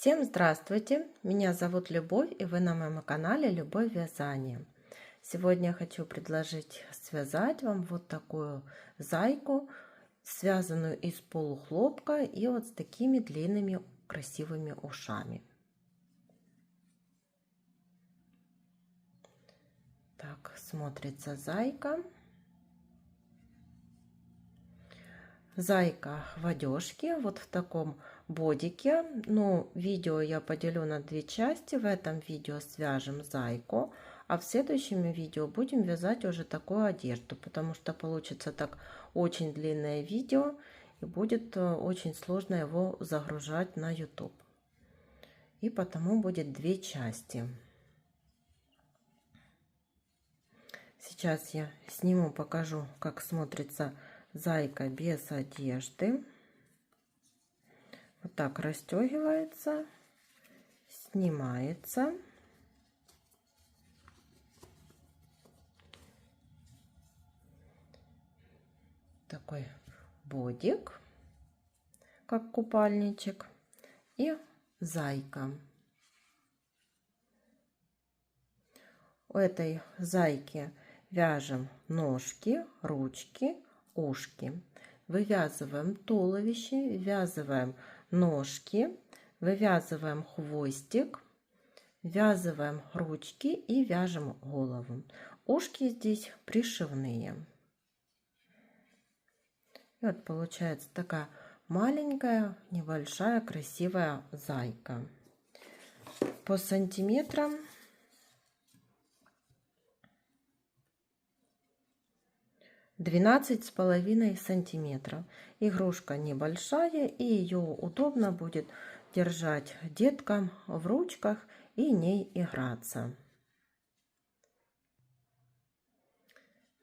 Всем здравствуйте! Меня зовут Любовь, и вы на моем канале Любовь Вязание. Сегодня я хочу предложить связать вам вот такую зайку, связанную из полухлопка и вот с такими длинными красивыми ушами. Так смотрится зайка. Зайка в одежке, вот в таком бодике. Но видео я поделю на две части. В этом видео свяжем зайку, а в следующем видео будем вязать уже такую одежду, потому что получится так очень длинное видео и будет очень сложно его загружать на YouTube. И потому будет две части. Сейчас я сниму, покажу, как смотрится зайка без одежды. Вот так расстегивается, снимается. Такой бодик, как купальничек, и зайка. У этой зайки вяжем ножки, ручки, ушки. Вывязываем туловище, вывязываем ножки, вывязываем хвостик, ввязываем ручки и вяжем голову. Ушки здесь пришивные. И вот получается такая маленькая, небольшая, красивая зайка. По сантиметрам 12,5 сантиметров. Игрушка небольшая, и ее удобно будет держать деткам в ручках и ней играться.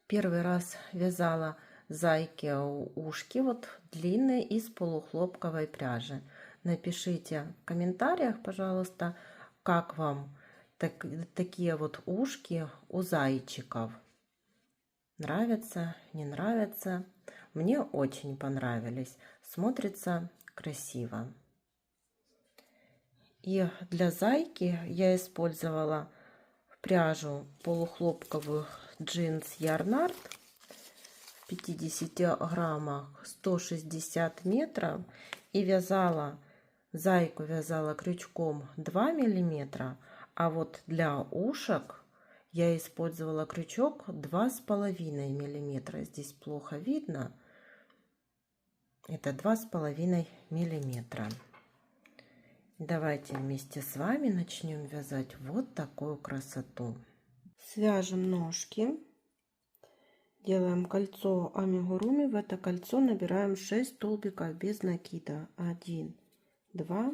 Первый раз вязала зайке ушки вот длинные из полухлопковой пряжи. Напишите в комментариях, пожалуйста, как вам такие вот ушки у зайчиков. Нравится, не нравится? Мне очень понравились. Смотрится красиво. И для зайки я использовала пряжу полухлопковую джинс Ярнард в 50 граммах 160 метров. И вязала зайку крючком 2 миллиметра, а вот для ушек я использовала крючок 2,5 миллиметра. Здесь плохо видно. Это 2,5 миллиметра. Давайте вместе с вами начнем вязать вот такую красоту. Свяжем ножки. Делаем кольцо амигуруми. В это кольцо набираем 6 столбиков без накида. 1, 2,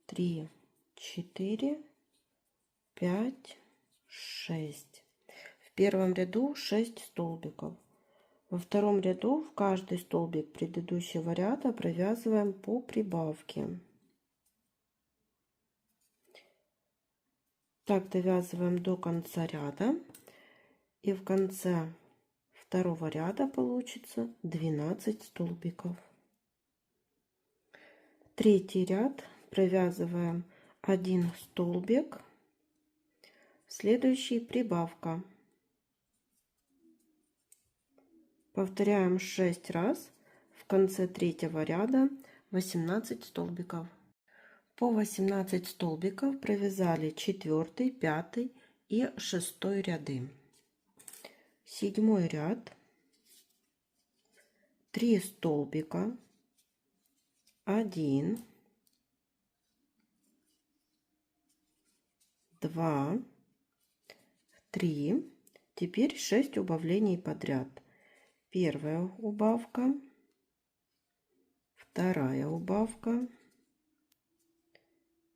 3, 4, 5, 6. В первом ряду 6 столбиков. Во втором ряду в каждый столбик предыдущего ряда провязываем по прибавке. Так довязываем до конца ряда. И в конце второго ряда получится 12 столбиков. Третий ряд провязываем 1 столбик. Следующий прибавка. Повторяем 6 раз. В конце третьего ряда 18 столбиков. По 18 столбиков провязали 4, 5 и 6 ряды. 7 ряд, 3 столбика, 1, 2, 3. Теперь 6 убавлений подряд. Первая убавка, вторая убавка,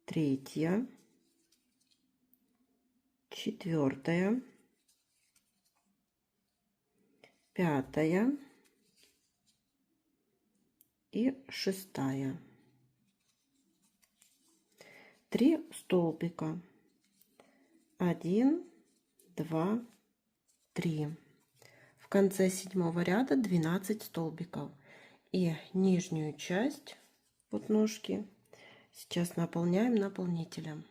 третья, четвертая, пятая и шестая. 3 столбика. 1, 2, 3. В конце 7 ряда 12 столбиков. И нижнюю часть, вот ножки, Сейчас наполняем наполнителем.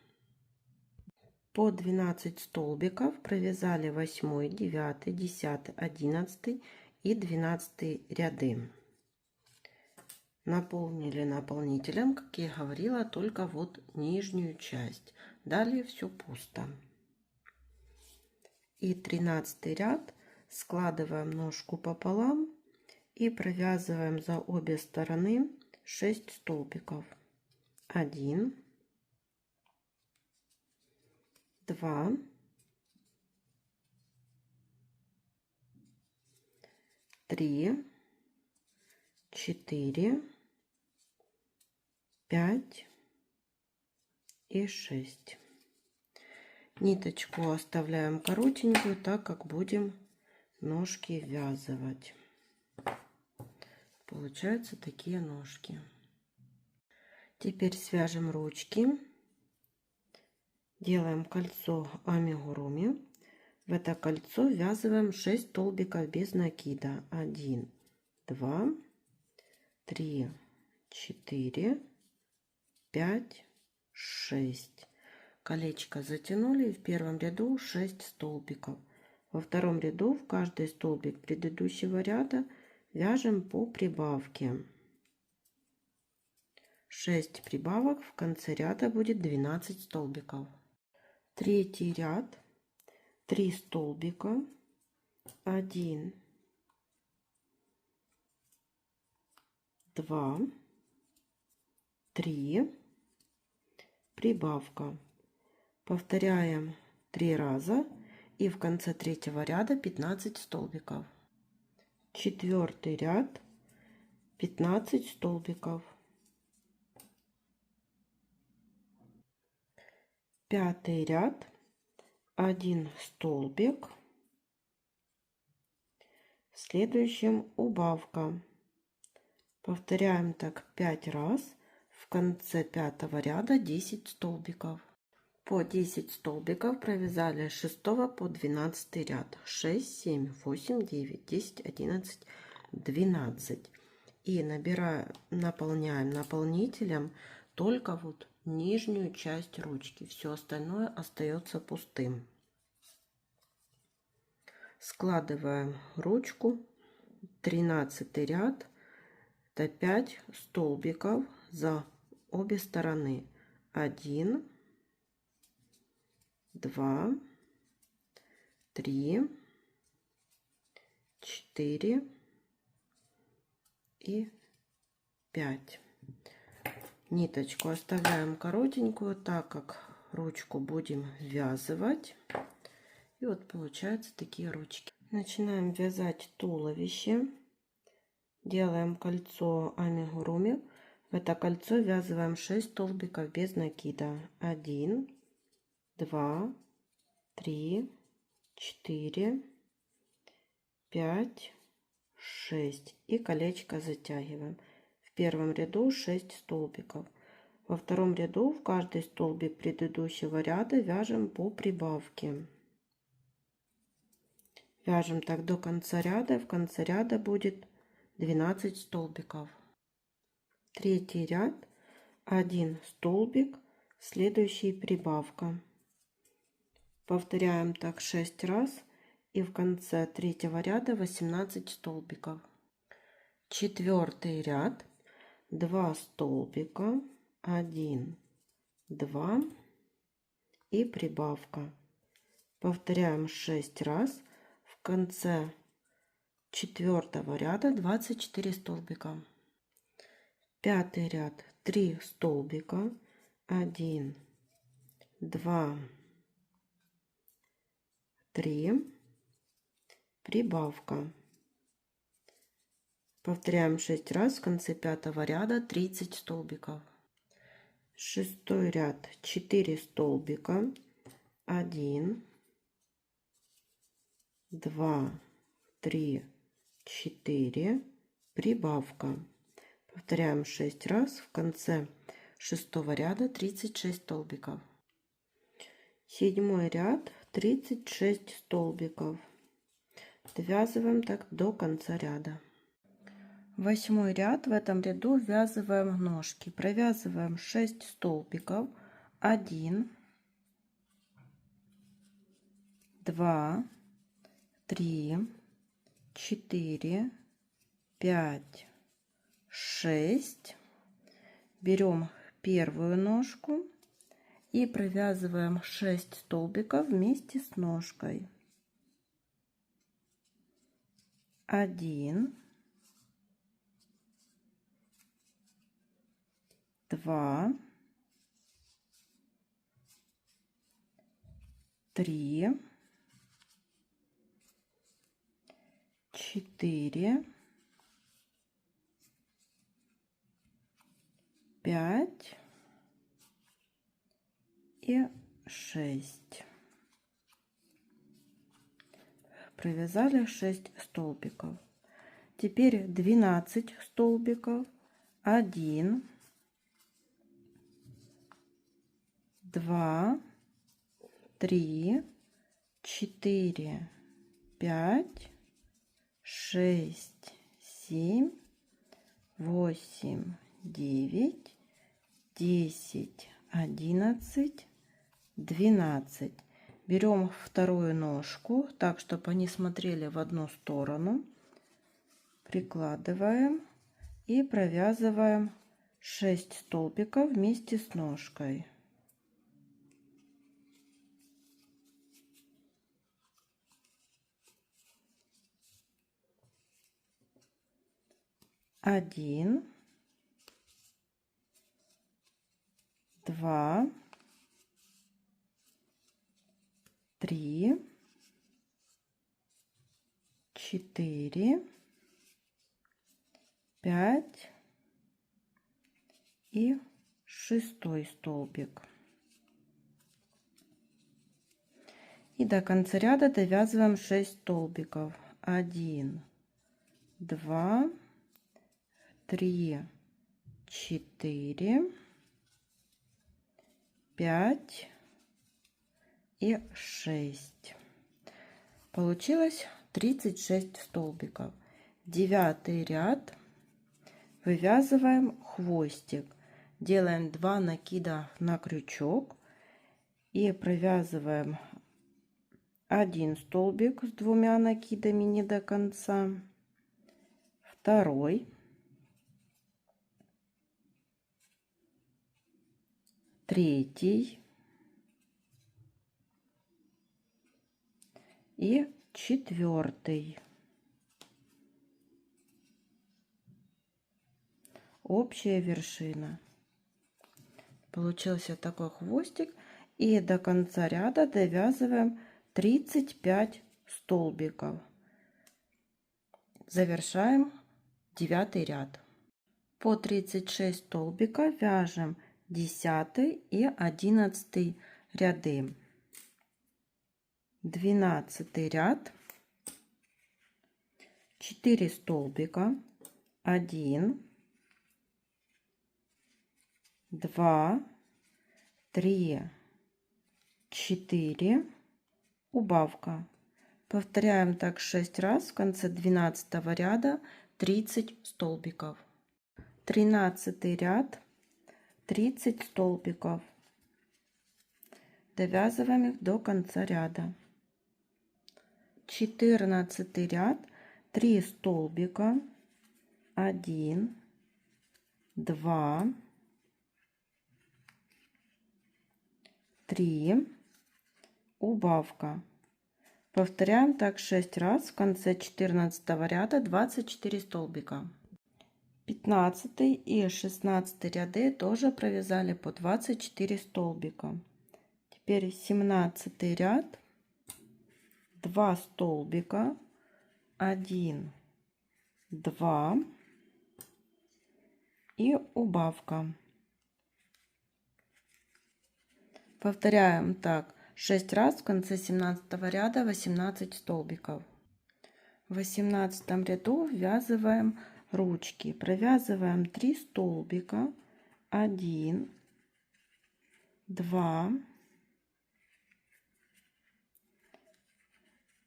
По 12 столбиков провязали 8, 9, 10, 11 и 12 ряды. Наполнили наполнителем, как я говорила, только вот нижнюю часть. Далее все пусто. И 13 ряд складываем ножку пополам и провязываем за обе стороны 6 столбиков. 1, 2, 3, 4, 5 и 6. Ниточку оставляем коротенькую, так как будем ножки ввязывать. Получаются такие ножки. Теперь свяжем ручки. Делаем кольцо амигуруми. В это кольцо ввязываем 6 столбиков без накида. 1, 2, 3, 4, 5, 6. Колечко затянули, в первом ряду 6 столбиков. Во втором ряду в каждый столбик предыдущего ряда вяжем по прибавке. 6 прибавок, в конце ряда будет 12 столбиков. Третий ряд, 3 столбика, 1, 2, 3, прибавка. Повторяем 3 раза и в конце третьего ряда 15 столбиков. Четвертый ряд, 15 столбиков. Пятый ряд, 1 столбик. В следующем убавка. Повторяем так 5 раз. В конце пятого ряда 10 столбиков. По 10 столбиков провязали с 6 по 12 ряд. 6, 7, 8, 9, 10, 11, 12. И наполняем наполнителем только вот нижнюю часть ручки. Все остальное остается пустым. Складываем ручку. 13 ряд. Это 5 столбиков за обе стороны. 1, 2, 3, 4 и 5. Ниточку оставляем коротенькую, так как ручку будем ввязывать. И вот получаются такие ручки. Начинаем вязать туловище. Делаем кольцо амигуруми. В это кольцо ввязываем 6 столбиков без накида. 1, 2, 3, 4, 5, 6. И колечко затягиваем. В первом ряду 6 столбиков. Во втором ряду в каждый столбик предыдущего ряда вяжем по прибавке. Вяжем так до конца ряда. В конце ряда будет 12 столбиков. Третий ряд, 1 столбик, следующий прибавка. Повторяем так 6 раз и в конце третьего ряда 18 столбиков. Четвертый ряд, 2 столбика, 1, 2 и прибавка. Повторяем 6 раз. В конце четвертого ряда 24 столбика. Пятый ряд, 3 столбика, 1, 2, 3, прибавка. Повторяем 6 раз. В конце пятого ряда 30 столбиков. Шестой ряд, 4 столбика, 1, 2, 3, 4, прибавка. Повторяем 6 раз. В конце шестого ряда 36 столбиков. Седьмой ряд, 36 столбиков. Довязываем так до конца ряда. 8 ряд. В этом ряду ввязываем ножки. Провязываем 6 столбиков. 1, 2, 3, 4, 5, 6. Берем первую ножку и провязываем 6 столбиков вместе с ножкой. 1, 2, 3, 4, 5 и 6. Провязали 6 столбиков. Теперь 12 столбиков. 1, 2, 3, 4, 5, 6, 7, 8, 9, 10, 11, 12. Берем вторую ножку так, чтобы они смотрели в одну сторону. Прикладываем и провязываем 6 столбиков вместе с ножкой. 1, 2, 3, 4, 5 и 6 столбик. И до конца ряда довязываем 6 столбиков. 1, 2, 3, 4, 5 и 6. Получилось 36 столбиков. 9 ряд. Вывязываем хвостик. Делаем 2 накида на крючок и провязываем 1 столбик с 2 накидами не до конца, 2, 3 и 4. Общая вершина. Получился такой хвостик, и до конца ряда довязываем 35 столбиков. Завершаем 9 ряд. По 36 столбиков вяжем 10 и 11 ряды. 12 ряд. 4 столбика. 1, 2, 3, 4, убавка. Повторяем так 6 раз. В конце 12 ряда 30 столбиков. 13 ряд, 30 столбиков. Довязываем их до конца ряда. 14 ряд, 3 столбика. 1, 2, 3, убавка. Повторяем так 6 раз. В конце 14 ряда 24 столбика. 15 и 16 ряды тоже провязали по 24 столбика. Теперь 17 ряд, 2 столбика, 1, 2 и убавка. Повторяем так 6 раз. В конце 17 ряда 18 столбиков. В 18 ряду ввязываем ручки. Провязываем 3 столбика. 1, 2,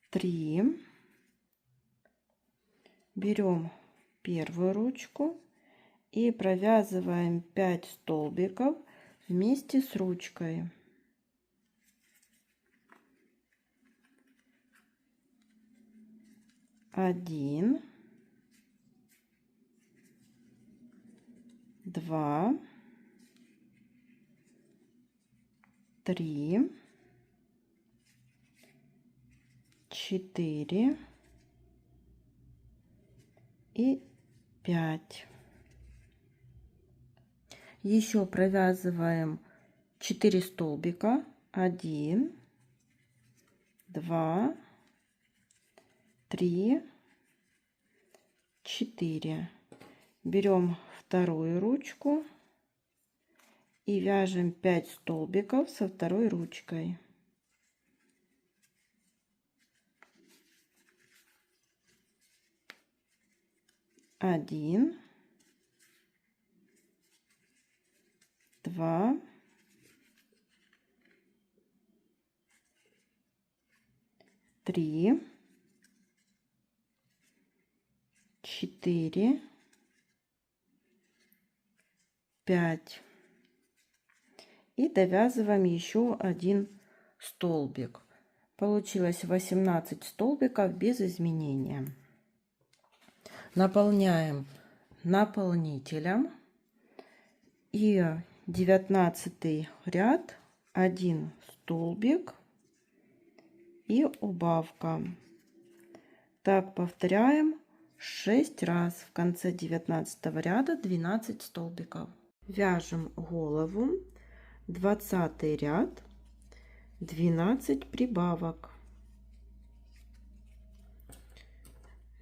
3. Берем первую ручку и провязываем 5 столбиков вместе с ручкой. 1, 2, 3, 4 и 5. Еще провязываем 4 столбика. 1, 2, 3, 4. Берем вторую ручку и вяжем 5 столбиков со второй ручкой. 1, 2, 3, 4, 5. И довязываем еще один столбик. Получилось 18 столбиков без изменения. Наполняем наполнителем и 19 ряд 1 столбик и убавка. Так повторяем 6 раз. В конце 19 ряда 12 столбиков. Вяжем голову, 20 ряд, 12 прибавок.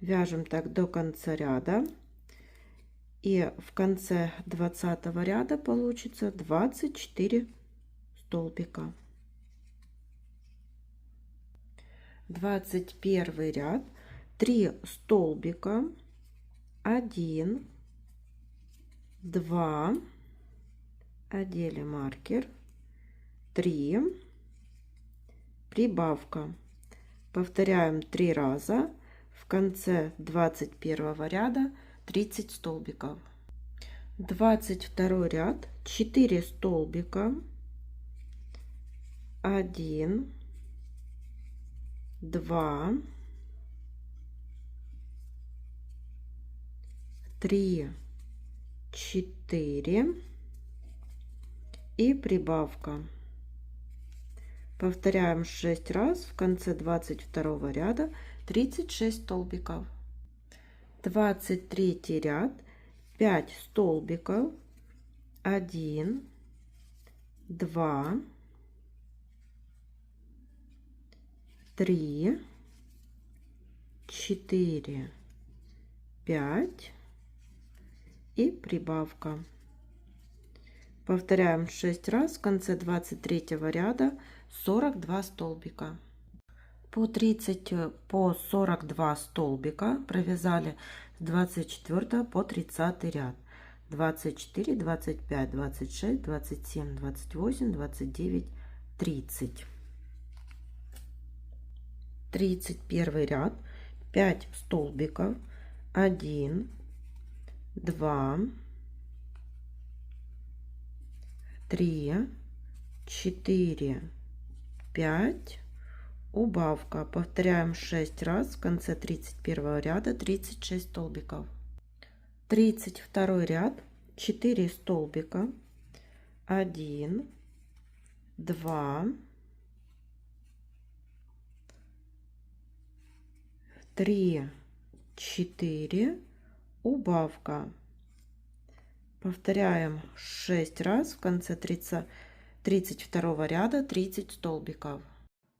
Вяжем так до конца ряда. И в конце 20 ряда получится 24 столбика. 21 ряд, 3 столбика, 1, 2, одели маркер, 3, прибавка. Повторяем 3 раза. В конце 21 ряда 30 столбиков. 22 ряд, 4 столбика, 1, 2, 3, 4 и прибавка. Повторяем 6 раз. В конце 22 ряда 36 столбиков. 23 ряд, 5 столбиков, 1, 2, 3, 4, 5 и прибавка. Повторяем 6 раз. В конце 23 ряда 42 столбика. По 42 столбика провязали с 24 по 30 ряд. 24, 25, 26, 27, 28, 29, 30. 31 ряд, 5 столбиков, 1, 2, 3, 4, 5, убавка. Повторяем 6 раз. В конце 31 ряда 36 столбиков. 32 ряд, 4 столбика, 1, 2, 3, 4, убавка. Повторяем 6 раз. В конце 32 ряда 30 столбиков.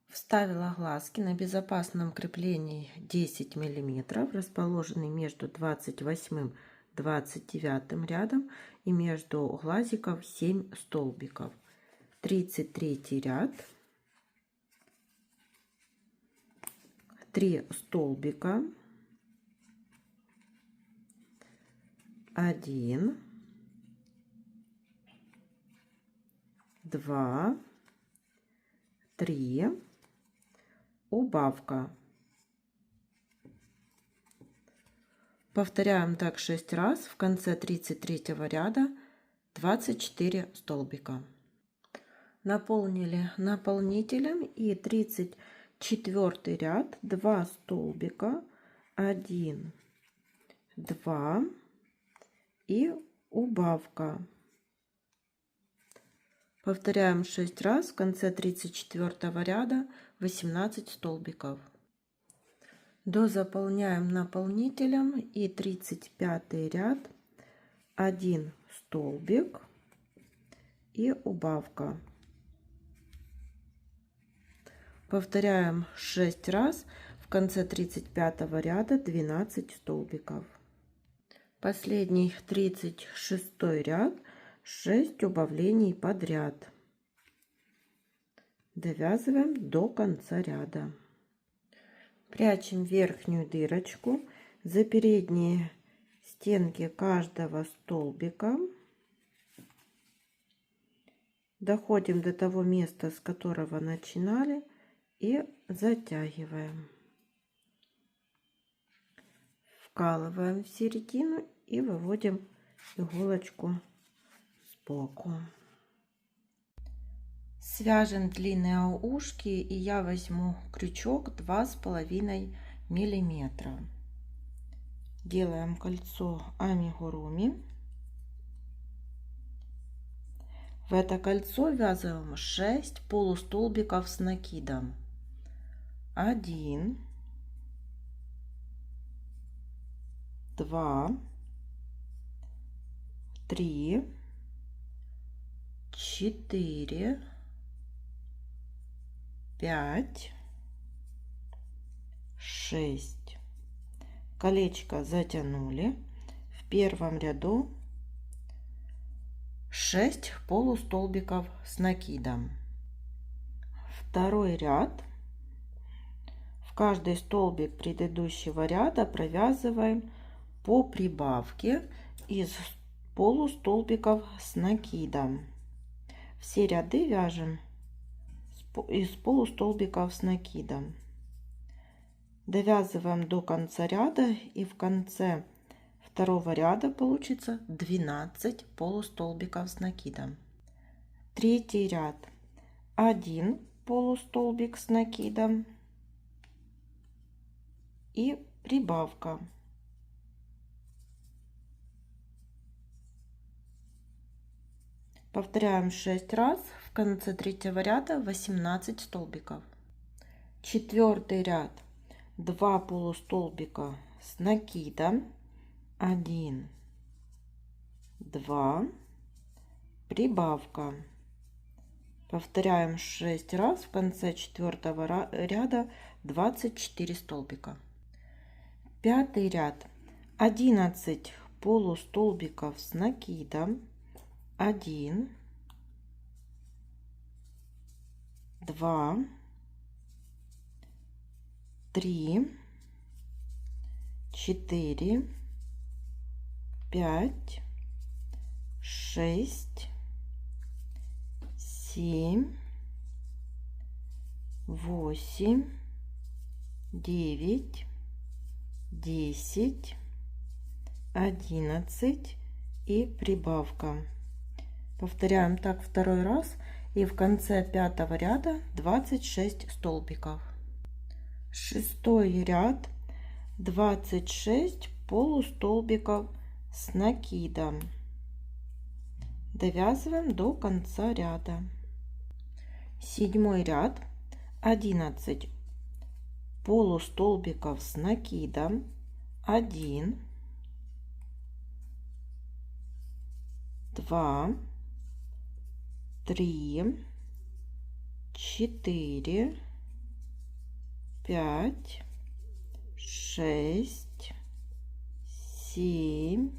Вставила глазки на безопасном креплении 10 миллиметров, расположенный между 28 29 рядом, и между глазиков 7 столбиков. 33 ряд, 3 столбика, 1, 2, 3, убавка. Повторяем так 6 раз. В конце 33 ряда 24 столбика. Наполнили наполнителем, и 34 ряд, 2 столбика, 1, 2 и убавка. Повторяем 6 раз. В конце 34 ряда 18 столбиков. Дозаполняем наполнителем, и 35 ряд, 1 столбик и убавка. Повторяем 6 раз. В конце 35 ряда 12 столбиков. Последний 36 ряд, 6 убавлений подряд. Довязываем до конца ряда. Прячем верхнюю дырочку за передние стенки каждого столбика. Доходим до того места, с которого начинали, и затягиваем. Вкалываем в середину и выводим иголочку сбоку. Свяжем длинные ушки, и я возьму крючок 2,5 миллиметра. Делаем кольцо амигуруми. В это кольцо вязываем 6 полустолбиков с накидом. 1, 2, 3, 4, 5, 6. Колечко затянули. В первом ряду 6 полустолбиков с накидом. Второй ряд. В каждый столбик предыдущего ряда провязываем по прибавке из полустолбиков с накидом. Все ряды вяжем из полустолбиков с накидом. Довязываем до конца ряда, и в конце второго ряда получится 12 полустолбиков с накидом. Третий ряд, 1 полустолбик с накидом и прибавка. Повторяем 6 раз. В конце третьего ряда 18 столбиков. Четвертый ряд, 2 полустолбика с накидом, 1, 2, прибавка. Повторяем 6 раз. В конце четвертого ряда 24 столбика. Пятый ряд, 11 полустолбиков с накидом, 1, 2, 3, 4, 5, 6, 7, 8, 9, 10, 11 и прибавка. Повторяем так второй раз, и в конце пятого ряда 26 столбиков. Шестой ряд, 26 полустолбиков с накидом. Довязываем до конца ряда. Седьмой ряд, 11 полустолбиков с накидом, 1, 2, 3, 4, 5, 6, 7,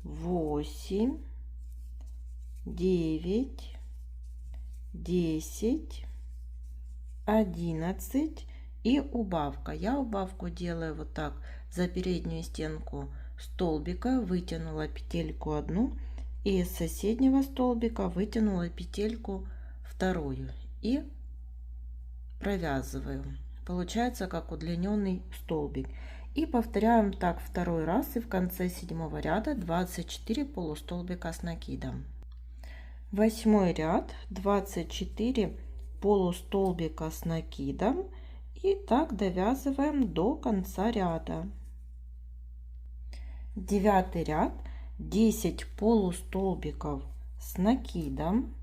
8, 9, 10, 11 и убавка. Я убавку делаю вот так: за переднюю стенку столбика вытянула петельку одну, и с соседнего столбика вытянула петельку вторую и провязываю. Получается как удлиненный столбик. И повторяем так второй раз, и в конце 7 ряда 24 полустолбика с накидом. 8 ряд, 24 полустолбика с накидом, и так довязываем до конца ряда. 9 ряд, 10 полустолбиков с накидом,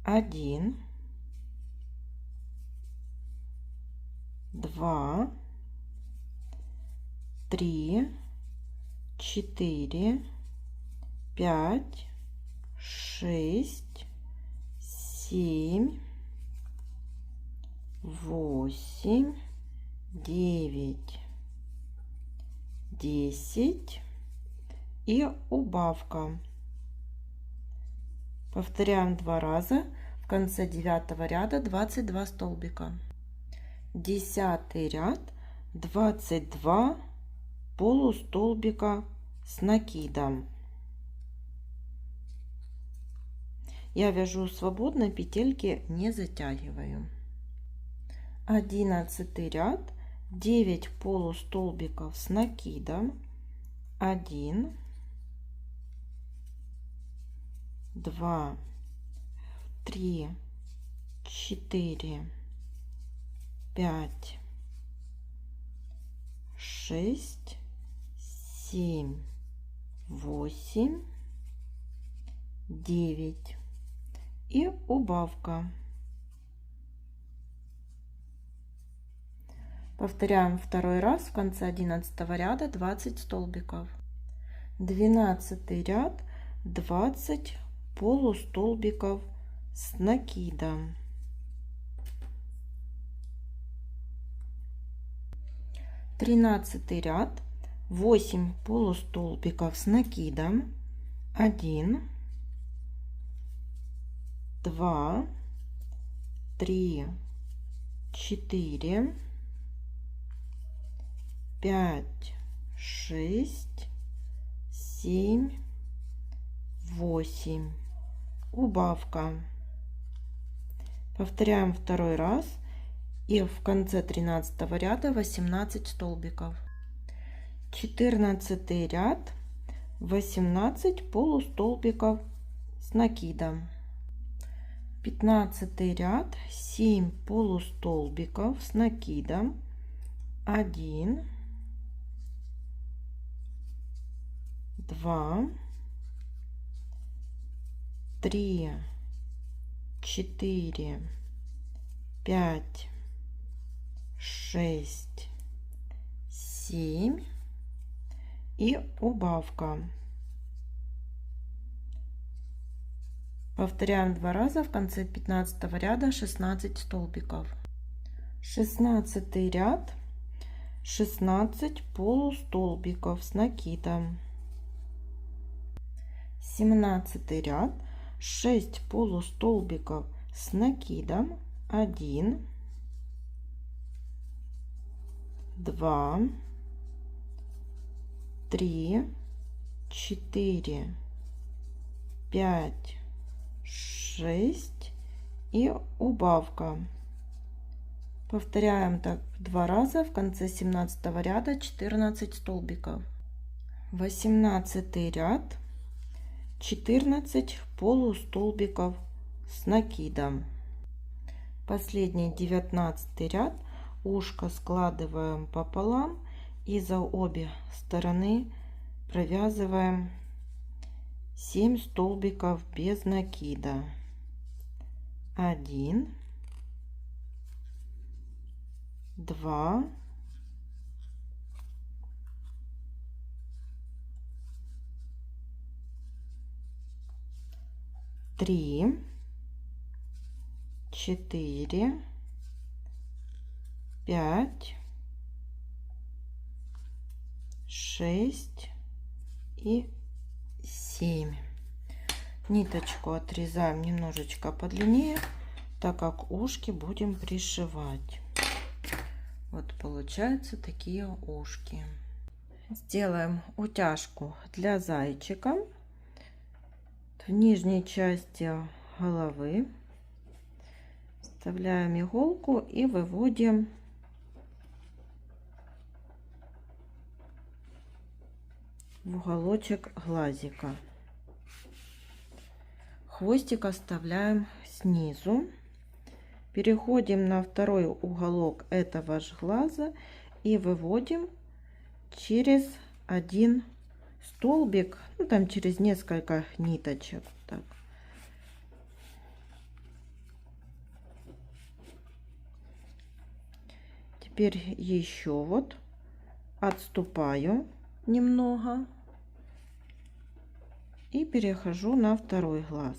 1, 2, 3, 4, 5, 6, 7, 8, 9, 10 и убавка. Повторяем 2 раза. В конце 9 ряда 22 столбика. 10 ряд, 22 полустолбика с накидом. Я вяжу свободно, петельки не затягиваю. 11 ряд, 9 полустолбиков с накидом, 1, 2, 3, 4, 5, 6, 7, 8, 9 и убавка. Повторяем второй раз. В конце 11 ряда 20 столбиков. 12 ряд, 20 полустолбиков с накидом. 13 ряд, 8 полустолбиков с накидом, 1, 2, 3, 4, 5, 6, 7, 8. Убавка. Повторяем второй раз. И в конце 13 ряда 18 столбиков. 14 ряд, 18 полустолбиков с накидом. 15 ряд, 7 полустолбиков с накидом, 1, 2, 3, 4, 5, 6, 7 и убавка. Повторяем 2 раза. В конце 15 ряда 16 столбиков. 16 ряд, 16 полустолбиков с накидом. 17 ряд, 6 полустолбиков с накидом, 1, 2, 3, 4, 5, 6 и убавка. Повторяем так 2 раза. В конце 17 ряда 14 столбиков. 18 ряд, 14 полустолбиков с накидом. Последний 19 ряд, ушко складываем пополам и за обе стороны провязываем 7 столбиков без накида. 1, 2, 3, 4, 5, 6 и 7. Ниточку отрезаем немножечко подлиннее, так как ушки будем пришивать. Вот получаются такие ушки. Сделаем утяжку для зайчика. В нижней части головы вставляем иголку и выводим в уголочек глазика. Хвостик оставляем снизу. Переходим на второй уголок этого же глаза и выводим через один столбик, ну там через несколько ниточек. Так. Теперь еще вот отступаю немного и перехожу на второй глаз.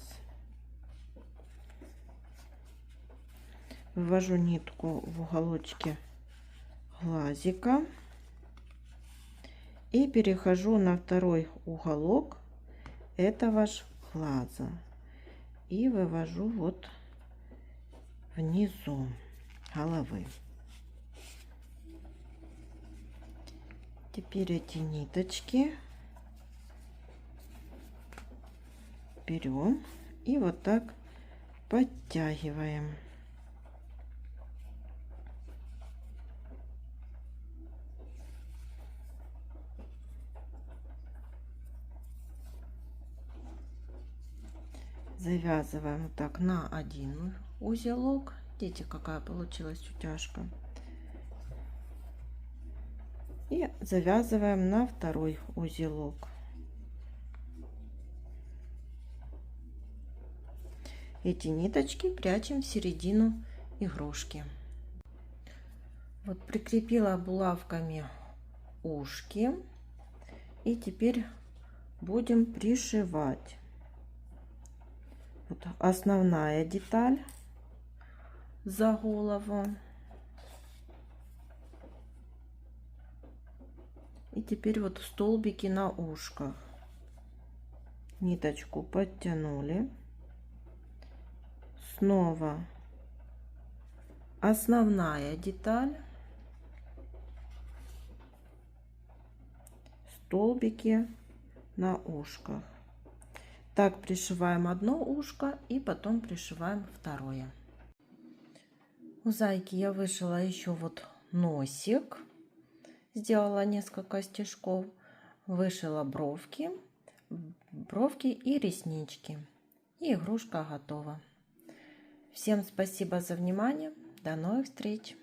Ввожу нитку в уголочке глазика и перехожу на второй уголок этого же глаза и вывожу вот внизу головы. Теперь эти ниточки берем и вот так подтягиваем. Завязываем вот так на один узелок. Видите, какая получилась утяжка. И завязываем на второй узелок. Эти ниточки прячем в середину игрушки. Вот прикрепила булавками ушки. И теперь будем пришивать. Вот основная деталь за голову. И теперь вот столбики на ушках. Ниточку подтянули. Снова основная деталь. Столбики на ушках. Так пришиваем одно ушко и потом пришиваем второе. У зайки я вышила еще вот носик. Сделала несколько стежков. Вышила бровки и реснички. И игрушка готова. Всем спасибо за внимание. До новых встреч!